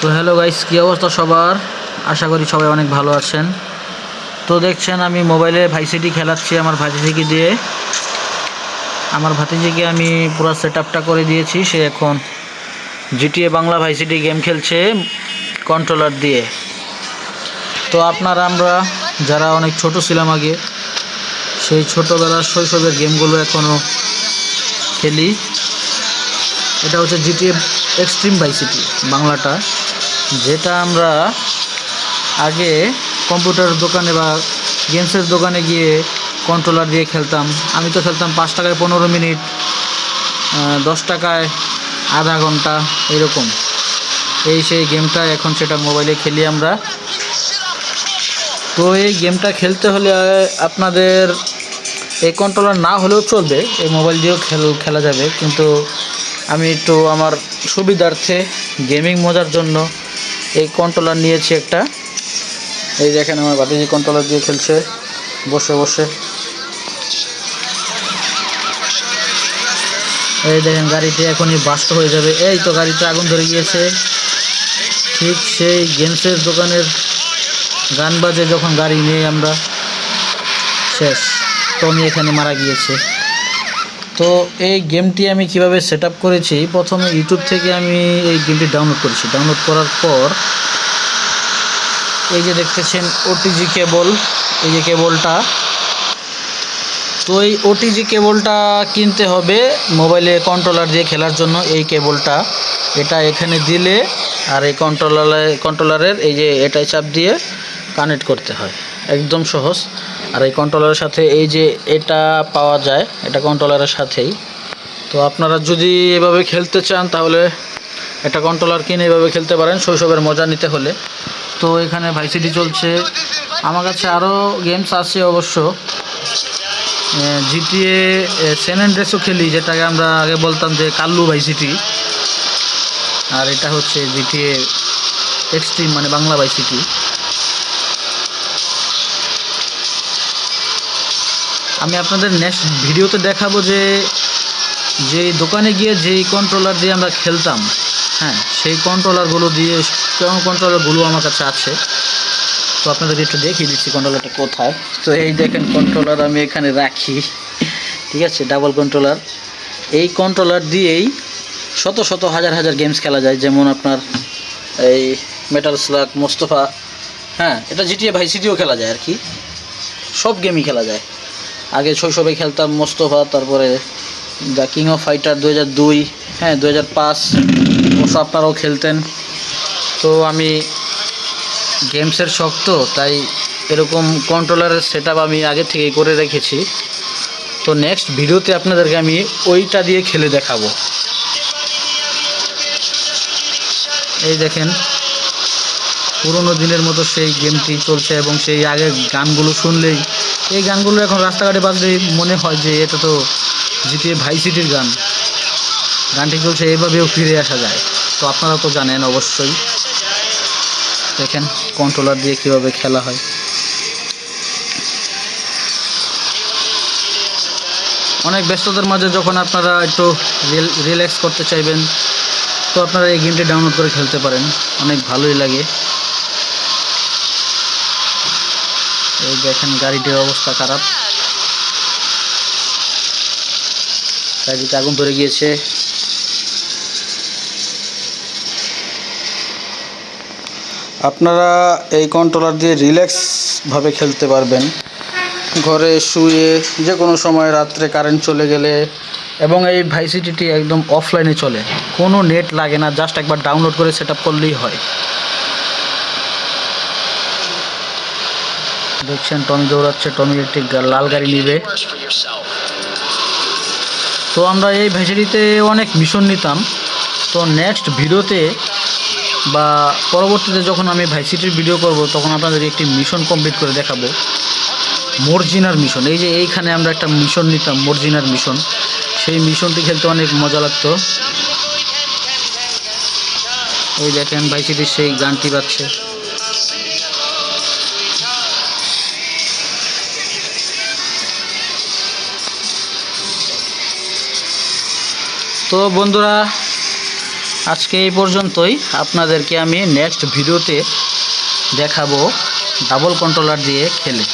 তো hello guys, কী অবস্থা সবার? আশা করি সবাই অনেক ভালো আছেন। তো দেখছেন আমি মোবাইলে ভাইসিটি খেলাচ্ছি আমার ভাতিজিকে দিয়ে। আমার ভাতিজিকে আমি পুরো সেট আপটা করে দিয়েছি। সে এখন জিটিএ বাংলা ভাইসিটি গেম খেলছে কন্ট্রোলার দিয়ে। তো আমরা যারা অনেক ছোট ছিলাম আগে, সেই ছোটোবেলার শৈশবের গেমগুলো এখনও খেলি। এটা হচ্ছে জিটিএ এক্সট্রিম ভাইসিটি বাংলাটা, যেটা আমরা আগে কম্পিউটার দোকানে বা গেমসের দোকানে গিয়ে কন্ট্রোলার দিয়ে খেলতাম। আমি তো খেলতাম 5 টাকায় 15 মিনিট, 10 টাকায় আধা ঘন্টা, এরকম। সেই গেমটা এখন সেটা মোবাইলে খেলি আমরা। তো এই গেমটা খেলতে হলে আপনাদের এই কন্ট্রোলার না হলেও চলবে, এই মোবাইল দিয়েও খেলা যাবে। কিন্তু আমি একটু আমার সুবিধার্থে গেমিং মজার জন্য এই কন্ট্রোলার নিয়েছি একটা। এই দেখেন আমার ভাতিজি কন্ট্রোলার দিয়ে খেলছে বসে বসে। এই দেখেন গাড়িটি এখনই বাস্ট হয়ে যাবে। এই তো গাড়িতে আগুন ধরে গিয়েছে। ঠিক সেই গেমসের দোকানের গান বাজে যখন গাড়ি নিয়ে আমরা শেষ, টমি এখানে মারা গিয়েছে। তো এই গেমটি আমি কিভাবে সেট আপ করেছি, প্রথমে ইউটিউব থেকে আমি এই গেমটি ডাউনলোড করেছি। ডাউনলোড করার পর এই যে দেখতেছেন ওটিজি কেবল, এই যে কেবলটা। তো এই ওটিজি কেবলটা কিনতে হবে মোবাইলে কন্ট্রোলার দিয়ে খেলার জন্য। এই কেবলটা এটা এখানে দিলে আর এই কন্ট্রোলারের এই যে এটাই চাপ দিয়ে কানেক্ট করতে হয়, একদম সহজ। আর এই কন্ট্রোলারের সাথে এই যে এটা পাওয়া যায়, এটা কন্ট্রোলারের সাথেই। তো আপনারা যদি এভাবে খেলতে চান তাহলে একটা কন্ট্রোলার কিনে এভাবে খেলতে পারেন শৈশবের মজা নিতে হলে। তো এখানে ভাইসিটি চলছে। আমার কাছে আরও গেমস আছে অবশ্য। জিটিএ স্যান অ্যান্ড্রেসও খেলি, যেটাকে আমরা আগে বলতাম যে কাল্লু ভাইসিটি। আর এটা হচ্ছে জিটিএ এক্সট্রিম মানে বাংলা ভাইসিটি। আমি আপনাদের নেক্সট ভিডিওতে দেখাবো যে যেই দোকানে গিয়ে যেই কন্ট্রোলার দিয়ে আমরা খেলতাম, হ্যাঁ, সেই কন্ট্রোলারগুলো দিয়ে কেমন কন্ট্রোলারগুলো আমার কাছে আছে। তো আপনাদের একটু দেখিয়ে দিচ্ছি কন্ট্রোলারটা কোথায়। তো এই দেখেন কন্ট্রোলার আমি এখানে রাখি, ঠিক আছে, ডাবল কন্ট্রোলার। এই কন্ট্রোলার দিয়েই শত শত হাজার হাজার গেমস খেলা যায়, যেমন আপনার এই মেটাল স্লাগ, মোস্তফা, হ্যাঁ, এটা জিটিএ ভাইসিটিও খেলা যায় আর কি, সব গেমই খেলা যায়। আগে শৈশবে খেলতাম মোস্তফা, তারপরে দ্য কিং অফ ফাইটার 2002, হ্যাঁ 2005 অবশ্য আপনারাও খেলতেন। তো আমি গেমসের শখ, তো তাই এরকম কন্ট্রোলারের সেট আমি আগে থেকেই করে রেখেছি। তো নেক্সট ভিডিওতে আপনাদেরকে আমি ওইটা দিয়ে খেলে দেখাবো। এই দেখেন পুরোনো দিনের মতো সেই গেমটি চলছে, এবং সেই আগের গানগুলো শুনলেই, এই গানগুলো এখন রাস্তাঘাটে বাজলেই মনে হয় যে এটা তো জিটিএ ভাইসিটির গান। গানটি চলছে, এইভাবেও ফিরে আসা যায়। তো আপনারা তো জানেন অবশ্যই। দেখেন কন্ট্রোলার দিয়ে কীভাবে খেলা হয়। অনেক ব্যস্ততার মাঝে যখন আপনারা একটু রিল্যাক্স করতে চাইবেন, তো আপনারা এই গেমটি ডাউনলোড করে খেলতে পারেন, অনেক ভালোই লাগে। এই দেখেন গাড়িটির অবস্থা খারাপ, গাড়িতে আগুন ধরে গিয়েছে। আপনারা এই কন্ট্রোলার দিয়ে রিল্যাক্সভাবে খেলতে পারবেন, ঘরে শুয়ে, যে কোনো সময়, রাত্রে কারেন্ট চলে গেলে। এবং এই ভাইসিটিটি একদম অফলাইনে চলে, কোনো নেট লাগে না, জাস্ট একবার ডাউনলোড করে সেট আপ করলেই হয়। দেখছেন টমি দৌড়াচ্ছে, টমি একটি লাল গাড়ি নিবে। তো আমরা এই ভাইসিটিতে অনেক মিশন নিতাম। তো নেক্সট ভিডিওতে বা পরবর্তীতে যখন আমি ভাইসিটির ভিডিও করব, তখন আপনাদের একটি মিশন কমপ্লিট করে দেখাবো, মর্জিনার মিশন। এই যে এইখানে আমরা একটা মিশন নিতাম, মর্জিনার মিশন। সেই মিশনটি খেলতে অনেক মজা লাগতো। এই দেখেন ভাইসিটির সেই গানটি বাজছে। তো বন্ধুরা, আজকে এই পর্যন্তই। আপনাদেরকে আমি নেক্সট ভিডিওতে দেখাবো ডাবল কন্ট্রোলার দিয়ে খেলে।